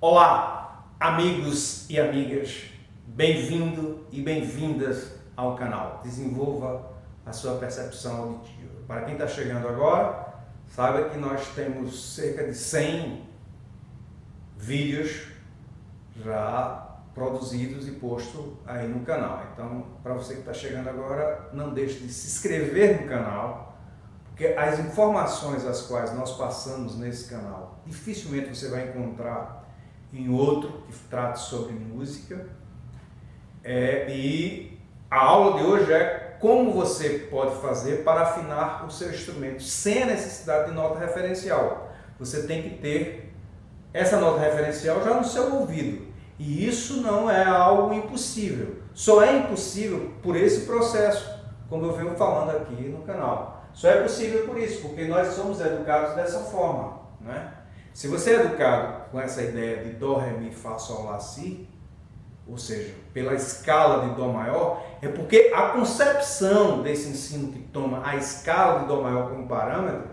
Olá, amigos e amigas, bem-vindo e bem-vindas ao canal. Desenvolva a sua percepção auditiva. Para quem está chegando agora, saiba que nós temos cerca de 100 vídeos já produzidos e postos aí no canal. Então, para você que está chegando agora, não deixe de se inscrever no canal, porque as informações as quais nós passamos nesse canal, dificilmente você vai encontrar em outro que trate sobre música. E a aula de hoje é como você pode fazer para afinar o seu instrumento sem a necessidade de nota referencial. Você tem que ter essa nota referencial já no seu ouvido. E isso não é algo impossível. Só é impossível por esse processo, como eu venho falando aqui no canal. Só é possível por isso, porque nós somos educados dessa forma, né? Se você é educado com essa ideia de Dó, Ré, Mi, Fá, Sol, Lá, Si, ou seja, pela escala de Dó maior, é porque a concepção desse ensino que toma a escala de Dó maior como parâmetro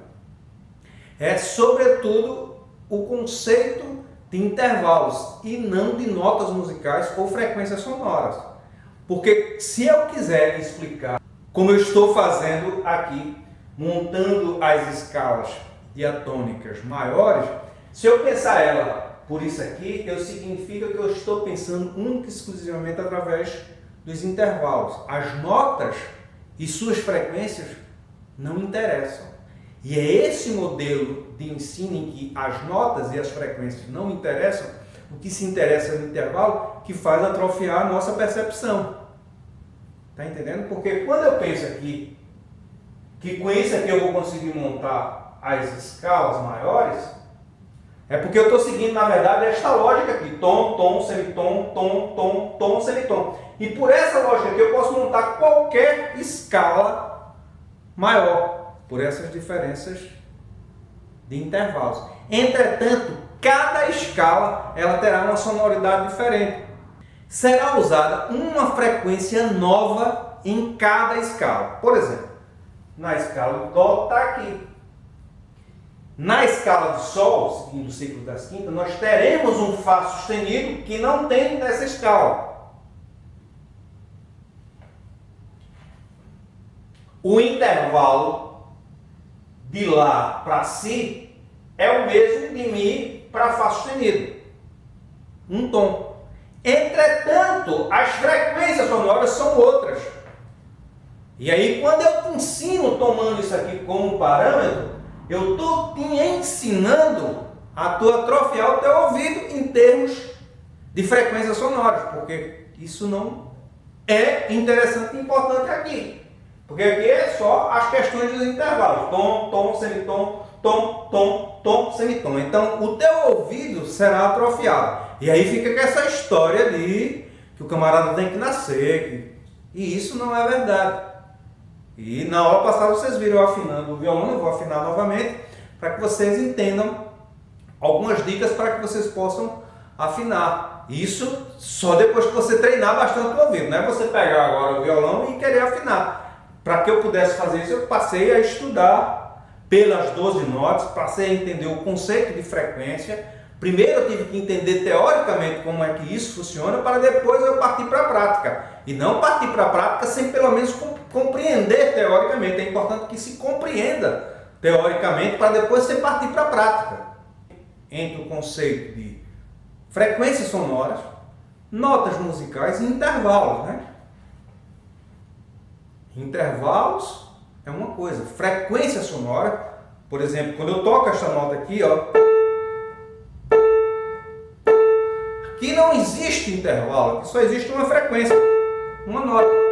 é, sobretudo, o conceito de intervalos e não de notas musicais ou frequências sonoras. Porque se eu quiser explicar, como eu estou fazendo aqui, montando as escalas diatônicas maiores, se eu pensar ela por isso aqui, significa que eu estou pensando única e exclusivamente através dos intervalos. As notas e suas frequências não interessam. E é esse modelo de ensino em que as notas e as frequências não interessam, o que se interessa no intervalo, que faz atrofiar a nossa percepção. Está entendendo? Porque quando eu penso aqui, que com isso aqui eu vou conseguir montar as escalas maiores, é porque eu estou seguindo, na verdade, esta lógica aqui. Tom, tom, semitom, tom, tom, tom, semitom. E por essa lógica aqui eu posso montar qualquer escala maior, por essas diferenças de intervalos. Entretanto, cada escala ela terá uma sonoridade diferente. Será usada uma frequência nova em cada escala. Por exemplo, na escala do Dó está aqui. Na escala de Sol, seguindo o ciclo das quintas, nós teremos um Fá sustenido que não tem nessa escala. O intervalo de Lá para Si é o mesmo de Mi para Fá sustenido. Um tom. Entretanto, as frequências sonoras são outras. E aí, quando eu te ensino tomando isso aqui como parâmetro, eu estou te ensinando a tu atrofiar o teu ouvido em termos de frequências sonoras, porque isso não é interessante e importante aqui. Porque aqui é só as questões dos intervalos. Tom, tom, semitom, tom, tom, tom, semitom. Então, o teu ouvido será atrofiado. E aí fica com essa história de que o camarada tem que nascer. E isso não é verdade. E na aula passada vocês viram eu afinando o violão, eu vou afinar novamente, para que vocês entendam algumas dicas para que vocês possam afinar. Isso só depois que você treinar bastante o ouvido, não é você pegar agora o violão e querer afinar. Para que eu pudesse fazer isso, eu passei a estudar pelas 12 notas, passei a entender o conceito de frequência. Primeiro eu tive que entender teoricamente como é que isso funciona, para depois eu partir para a prática. E não partir para a prática sem pelo menos compreender teoricamente. É importante que se compreenda teoricamente para depois você partir para a prática. Entre o conceito de frequências sonoras, notas musicais e intervalos, né? Intervalos é uma coisa. Frequência sonora, por exemplo, quando eu toco esta nota aqui, ó, aqui não existe intervalo, aqui só existe uma frequência, uma nota.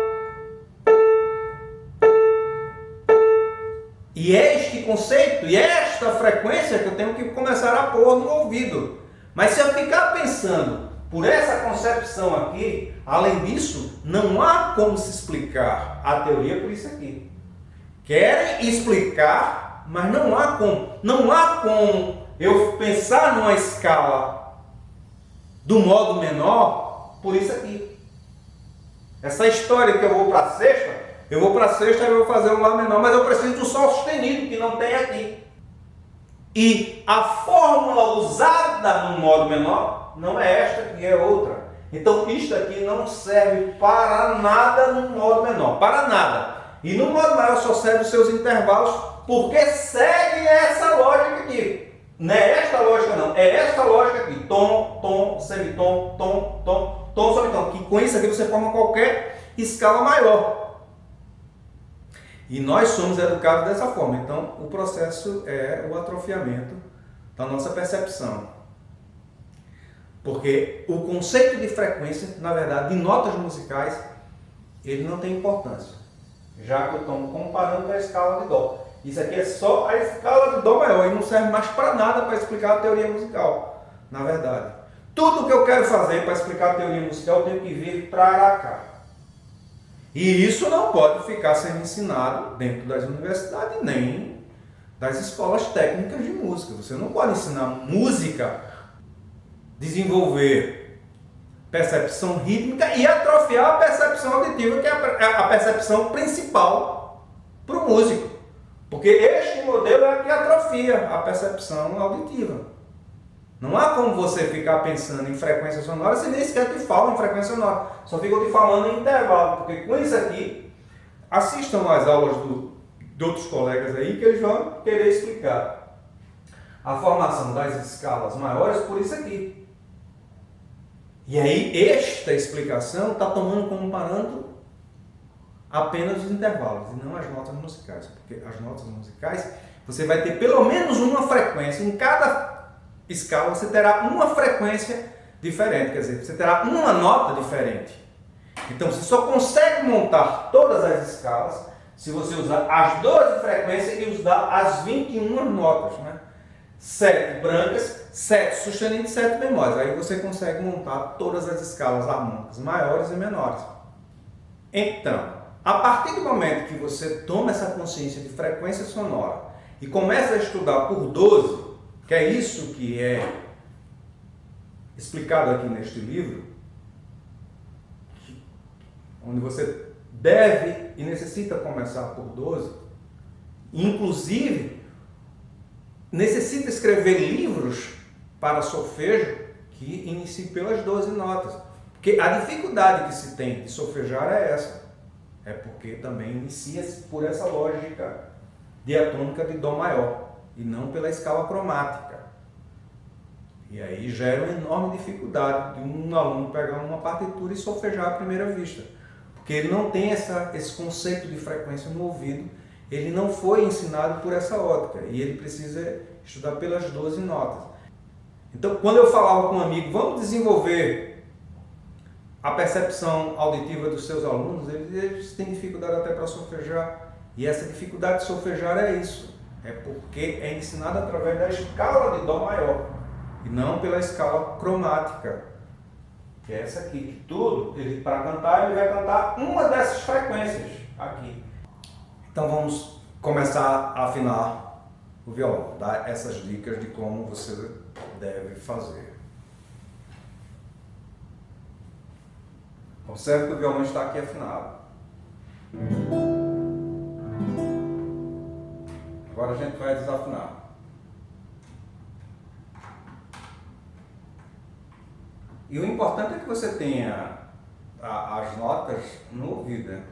E este conceito e esta frequência que eu tenho que começar a pôr no ouvido. Mas se eu ficar pensando por essa concepção aqui, além disso, não há como se explicar a teoria por isso aqui. Querem explicar, mas não há como. Não há como eu pensar numa escala do modo menor por isso aqui. Essa história que eu vou para a sexta, e eu vou fazer um Lá menor, mas eu preciso do Sol sustenido, que não tem aqui. E a fórmula usada no modo menor não é esta e é outra. Então isto aqui não serve para nada no modo menor, para nada. E no modo maior só serve os seus intervalos, porque segue essa lógica aqui. Não é esta lógica não, é esta lógica aqui. Tom, tom, semitom, tom, tom, tom, semitom. Que com isso aqui você forma qualquer escala maior. E nós somos educados dessa forma. Então o processo é o atrofiamento da nossa percepção. Porque o conceito de frequência, na verdade, de notas musicais, ele não tem importância. Já que eu estou comparando com a escala de Dó. Isso aqui é só a escala de Dó maior e não serve mais para nada para explicar a teoria musical, na verdade. Tudo que eu quero fazer para explicar a teoria musical, eu tenho que vir para cá. E isso não pode ficar sendo ensinado dentro das universidades, nem das escolas técnicas de música. Você não pode ensinar música, desenvolver percepção rítmica e atrofiar a percepção auditiva, que é a percepção principal para o músico. Porque este modelo é que atrofia a percepção auditiva. Não há como você ficar pensando em frequência sonora se nem sequer te fala em frequência sonora. Só fica te falando em intervalo. Porque com isso aqui, assistam às aulas de outros colegas aí que eles vão querer explicar a formação das escalas maiores por isso aqui. E aí, esta explicação está tomando como parâmetro apenas os intervalos e não as notas musicais. Porque as notas musicais, você vai ter pelo menos uma frequência. Em cada escala, você terá uma frequência diferente. Quer dizer, você terá uma nota diferente. Então, você só consegue montar todas as escalas se você usar as 12 frequências e usar as 21 notas, né? 7 brancas, 7 sustenidas e 7 bemóis. Aí você consegue montar todas as escalas harmônicas, maiores e menores. Então, a partir do momento que você toma essa consciência de frequência sonora e começa a estudar por 12, que é isso que é explicado aqui neste livro, onde você deve e necessita começar por 12, inclusive necessita escrever livros para solfejo que iniciem pelas 12 notas. Porque a dificuldade que se tem de solfejar é essa. É porque também inicia-se por essa lógica diatônica de Dó maior e não pela escala cromática. E aí gera uma enorme dificuldade de um aluno pegar uma partitura e solfejar à primeira vista. Porque ele não tem esse conceito de frequência no ouvido. Ele não foi ensinado por essa ótica e ele precisa estudar pelas 12 notas. Então, quando eu falava com um amigo, vamos desenvolver a percepção auditiva dos seus alunos, eles têm dificuldade até para solfejar. E essa dificuldade de solfejar é isso. É porque é ensinado através da escala de Dó maior e não pela escala cromática. Que é essa aqui, que tudo, para cantar, ele vai cantar uma dessas frequências aqui. Então vamos começar a afinar o violão, dar essas dicas de como você deve fazer. Observe que o violão está aqui afinado. Agora a gente vai desafinar. E o importante é que você tenha as notas no ouvido, né?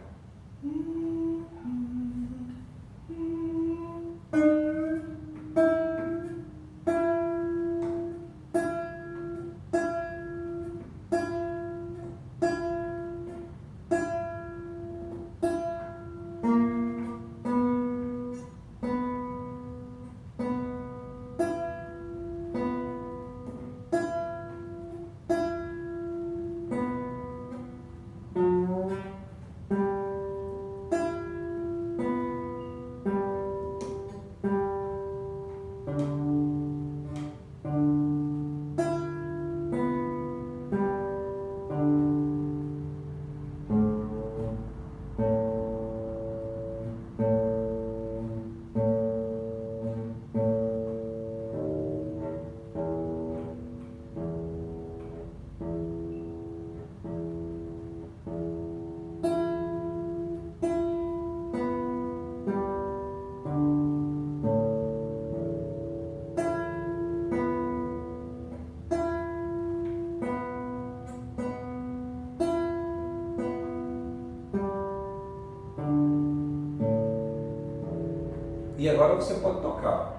E agora você pode tocar.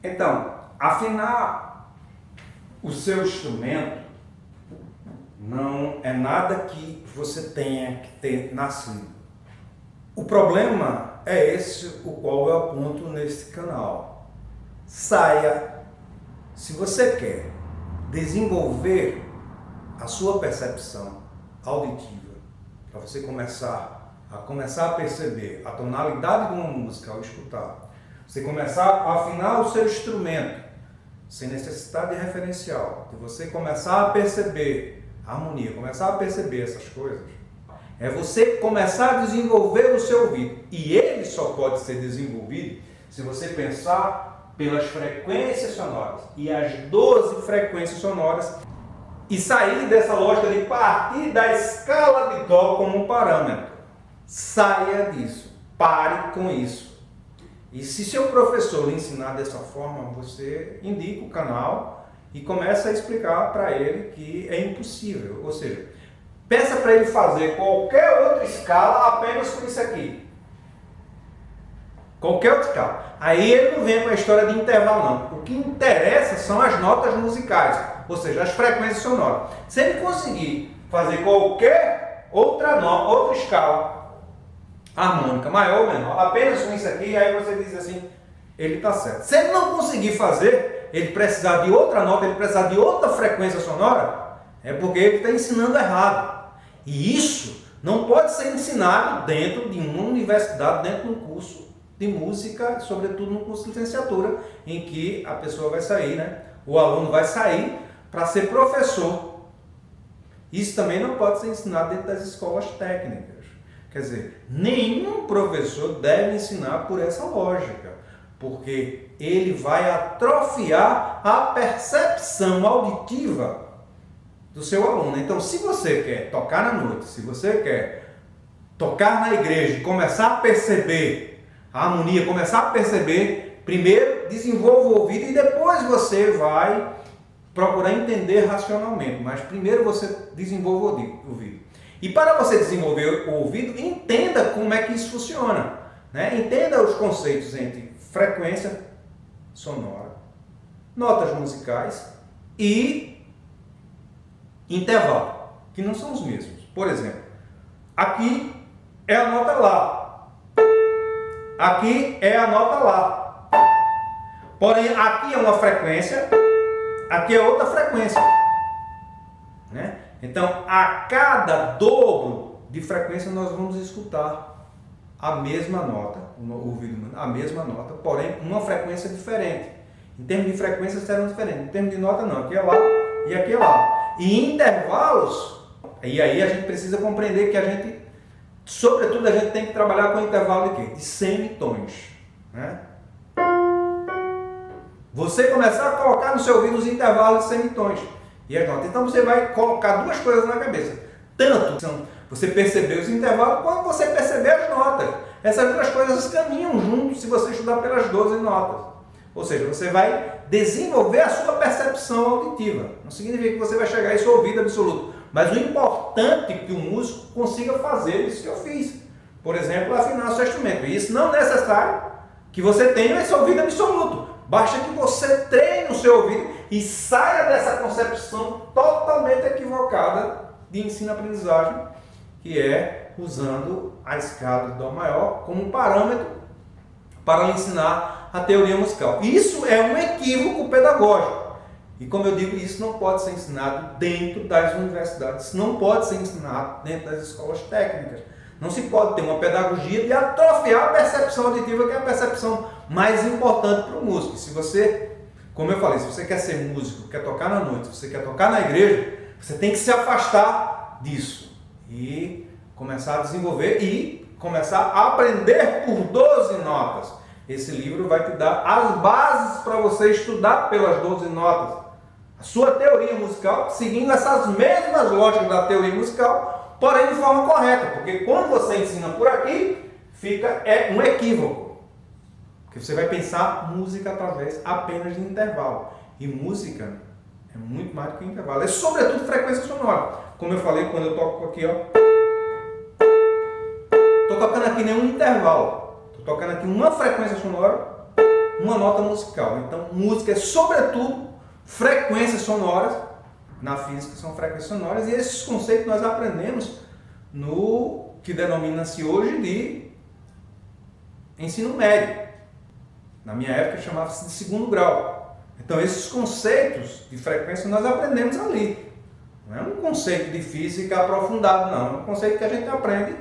Então, afinar o seu instrumento não é nada que você tenha que ter nascido. O problema é esse o qual eu aponto nesse canal. Saia, se você quer desenvolver a sua percepção auditiva, para você começar a perceber a tonalidade de uma música ao escutar, você começar a afinar o seu instrumento sem necessidade de referencial, de você começar a perceber a harmonia, começar a perceber essas coisas, é você começar a desenvolver o seu ouvido. E ele só pode ser desenvolvido se você pensar pelas frequências sonoras e as 12 frequências sonoras e sair dessa lógica de partir da escala de dó como um parâmetro. Saia disso, pare com isso. E se seu professor lhe ensinar dessa forma, você indica o canal e começa a explicar para ele que é impossível. Ou seja, peça para ele fazer qualquer outra escala apenas com isso aqui. Qualquer outra escala. Aí ele não vem com a história de intervalo, não. O que interessa são as notas musicais, ou seja, as frequências sonoras. Se ele conseguir fazer qualquer outra escala harmônica, maior ou menor, apenas com isso aqui, aí você diz assim, ele está certo. Se ele não conseguir fazer, ele precisar de outra nota, ele precisar de outra frequência sonora, é porque ele está ensinando errado. E isso não pode ser ensinado dentro de uma universidade, dentro de um curso de música, sobretudo no curso de licenciatura, em que a pessoa vai sair, né? O aluno vai sair para ser professor. Isso também não pode ser ensinado dentro das escolas técnicas. Quer dizer, nenhum professor deve ensinar por essa lógica, porque ele vai atrofiar a percepção auditiva do seu aluno. Então, se você quer tocar na noite, se você quer tocar na igreja e começar a perceber a harmonia, começar a perceber, primeiro desenvolva o ouvido e depois você vai procurar entender racionalmente, mas primeiro você desenvolva o ouvido. E para você desenvolver o ouvido, entenda como é que isso funciona, né? Entenda os conceitos entre frequência sonora, notas musicais e intervalo, que não são os mesmos. Por exemplo, aqui é a nota Lá, aqui é a nota Lá, porém aqui é uma frequência, aqui é outra frequência, né? Então, a cada dobro de frequência nós vamos escutar a mesma nota, a mesma nota, porém uma frequência diferente. Em termos de frequência serão diferentes, em termos de nota não, aqui é Lá e aqui é Lá. E intervalos, e aí a gente precisa compreender que a gente, sobretudo a gente tem que trabalhar com intervalo de quê? De semitons, né? Você começar a colocar no seu ouvido os intervalos de semitons e as notas. Então você vai colocar duas coisas na cabeça. Tanto você perceber os intervalos, quanto você perceber as notas. Essas duas coisas caminham juntos se você estudar pelas 12 notas. Ou seja, você vai desenvolver a sua percepção auditiva. Não significa que você vai chegar a esse ouvido absoluto. Mas o importante é que o músico consiga fazer isso que eu fiz. Por exemplo, afinar o seu instrumento. E isso não é necessário que você tenha esse ouvido absoluto. Basta que você treine o seu ouvido e saia dessa concepção totalmente equivocada de ensino-aprendizagem, que é usando a escala de Dó maior como um parâmetro para ensinar a teoria musical. Isso é um equívoco pedagógico. E como eu digo, isso não pode ser ensinado dentro das universidades, isso não pode ser ensinado dentro das escolas técnicas. Não se pode ter uma pedagogia de atrofiar a percepção auditiva, que é a percepção mais importante para o músico. Se você, como eu falei, se você quer ser músico, quer tocar na noite, se você quer tocar na igreja, você tem que se afastar disso e começar a desenvolver e começar a aprender por 12 notas. Esse livro vai te dar as bases para você estudar pelas 12 notas. A sua teoria musical, seguindo essas mesmas lógicas da teoria musical, porém de forma correta. Porque quando você ensina por aqui, fica um equívoco. Porque você vai pensar música através apenas de intervalo. E música é muito mais do que intervalo. É sobretudo frequência sonora. Como eu falei, quando eu toco aqui, ó. Estou tocando aqui nenhum intervalo. Estou tocando aqui uma frequência sonora, uma nota musical. Então, música é sobretudo frequências sonoras. Na física são frequências sonoras. E esses conceitos nós aprendemos no que denomina-se hoje de ensino médio. Na minha época chamava-se de segundo grau. Então esses conceitos de frequência nós aprendemos ali. Não é um conceito de física aprofundado, não. É um conceito que a gente aprende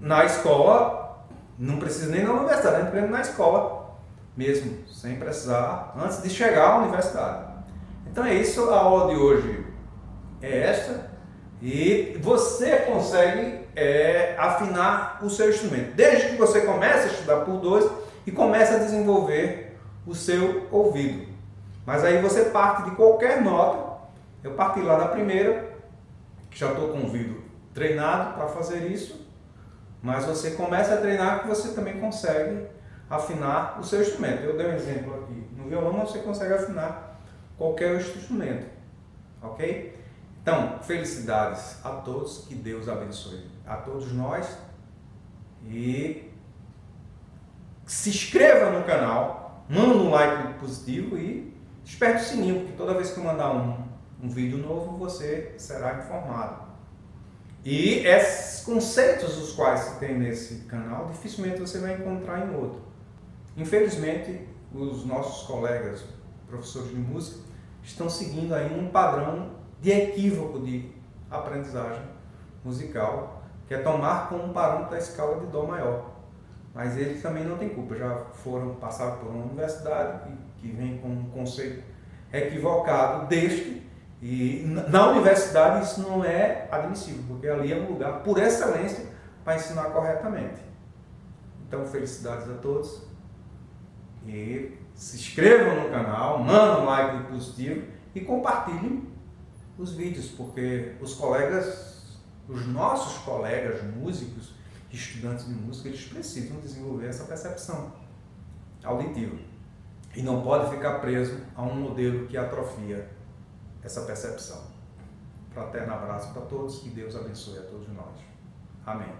na escola, não precisa nem na universidade, a gente aprende na escola mesmo, sem precisar, antes de chegar à universidade. Então é isso, a aula de hoje é esta. E você consegue afinar o seu instrumento, desde que você comece a estudar por 2 e comece a desenvolver o seu ouvido. Mas aí você parte de qualquer nota. Eu parti lá da primeira, que já estou com o ouvido treinado para fazer isso, mas você começa a treinar que você também consegue afinar o seu instrumento. Eu dei um exemplo aqui no violão, mas você consegue afinar qualquer instrumento, ok? Então, felicidades a todos, que Deus abençoe a todos nós e se inscreva no canal, manda um like positivo e desperte o sininho, porque toda vez que eu mandar um vídeo novo, você será informado. E esses conceitos os quais se tem nesse canal, dificilmente você vai encontrar em outro. Infelizmente, os nossos colegas, professores de música, estão seguindo aí um padrão de equívoco de aprendizagem musical, que é tomar como um parâmetro da escala de Dó maior. Mas eles também não têm culpa, já passaram por uma universidade que vem com um conceito equivocado deste, e na universidade isso não é admissível, porque ali é um lugar por excelência para ensinar corretamente. Então, felicidades a todos e se inscrevam no canal, mandem um like positivo e compartilhem os vídeos, porque os nossos colegas músicos, estudantes de música, eles precisam desenvolver essa percepção auditiva e não pode ficar preso a um modelo que atrofia essa percepção. Fraterno abraço para todos, que Deus abençoe a todos nós. Amém.